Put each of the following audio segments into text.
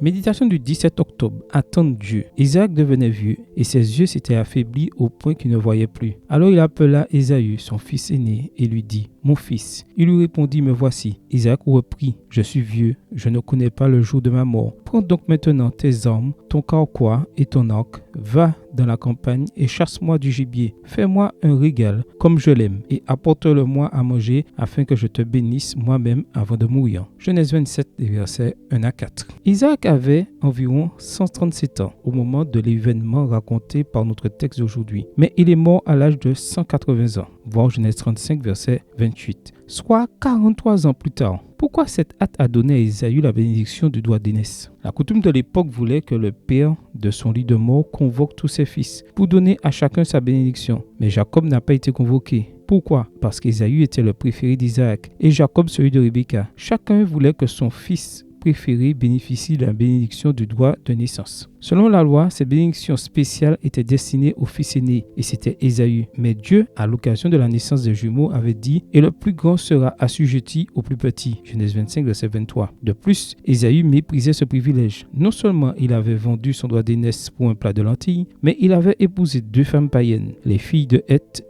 Méditation du 17 octobre. Attendre Dieu. Isaac devenait vieux et ses yeux s'étaient affaiblis au point qu'il ne voyait plus. Alors il appela Ésaü, son fils aîné, et lui dit, « Mon fils. » Il lui répondit, « Me voici. » Isaac reprit, « Je suis vieux, je ne connais pas le jour de ma mort. Prends donc maintenant tes armes, ton carquois et ton arc, va dans la campagne et chasse-moi du gibier. Fais-moi un régal comme je l'aime et apporte-le-moi à manger afin que je te bénisse moi-même avant de mourir. » Genèse 27, versets 1 à 4. Isaac avait environ 137 ans au moment de l'événement raconté par notre texte d'aujourd'hui, mais il est mort à l'âge de 180 ans, voir Genèse 35, verset 28, soit 43 ans plus tard. Pourquoi cette hâte a donné à Ésaü la bénédiction du doigt d'aînesse? La coutume de l'époque voulait que le père de son lit de mort convoque tous ses fils pour donner à chacun sa bénédiction. Mais Jacob n'a pas été convoqué. Pourquoi? Parce qu'Ésaü était le préféré d'Isaac et Jacob celui de Rebecca. Chacun voulait que son fils préféré bénéficie de la bénédiction du droit de naissance. Selon la loi, ces bénédictions spéciales étaient destinées au fils aîné et c'était Ésaü. Mais Dieu, à l'occasion de la naissance des jumeaux, avait dit « Et le plus grand sera assujetti au plus petit » Genèse 25, verset 23. De plus, Ésaü méprisait ce privilège. Non seulement il avait vendu son droit d'aînesse pour un plat de lentilles, mais il avait épousé 2 femmes païennes, les filles de Heth.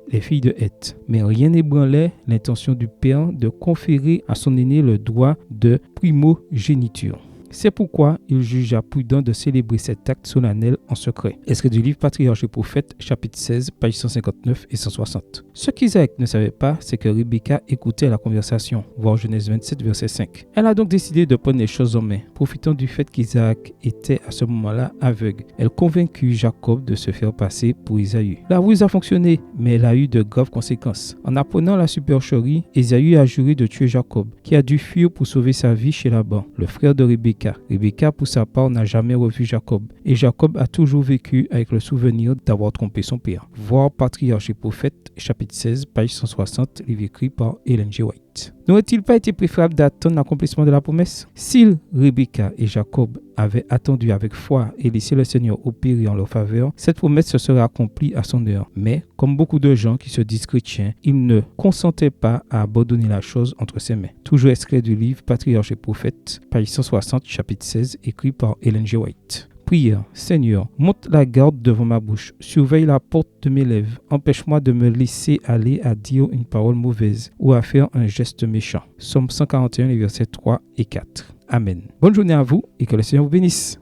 Mais rien n'ébranlait l'intention du père de conférer à son aîné le droit de primogéniture. C'est pourquoi il jugea prudent de célébrer cet acte solennel en secret. Extrait du livre Patriarches et Prophètes, chapitre 16, pages 159 et 160. Ce qu'Isaac ne savait pas, c'est que Rebecca écoutait la conversation, voir Genèse 27, verset 5. Elle a donc décidé de prendre les choses en main, profitant du fait qu'Isaac était à ce moment-là aveugle. Elle convaincut Jacob de se faire passer pour Ésaü. La ruse a fonctionné, mais elle a eu de graves conséquences. En apprenant la supercherie, Ésaü a juré de tuer Jacob, qui a dû fuir pour sauver sa vie chez Laban, le frère de Rebecca. Rebecca, pour sa part, n'a jamais revu Jacob. Et Jacob a toujours vécu avec le souvenir d'avoir trompé son père. Voir Patriarches et Prophètes, chapitre 16, page 160, livre écrit par Ellen G. White. N'aurait-il pas été préférable d'attendre l'accomplissement de la promesse? Si Rebecca et Jacob avaient attendu avec foi et laissé le Seigneur opérer en leur faveur, cette promesse se serait accomplie à son heure. Mais, comme beaucoup de gens qui se disent chrétiens, ils ne consentaient pas à abandonner la chose entre ses mains. Toujours extrait du livre Patriarches et Prophètes, page 160, chapitre 16, écrit par Ellen G. White. Prière. Seigneur, monte la garde devant ma bouche, surveille la porte de mes lèvres, empêche-moi de me laisser aller à dire une parole mauvaise ou à faire un geste méchant. Psaume 141, les versets 3 et 4. Amen. Bonne journée à vous et que le Seigneur vous bénisse.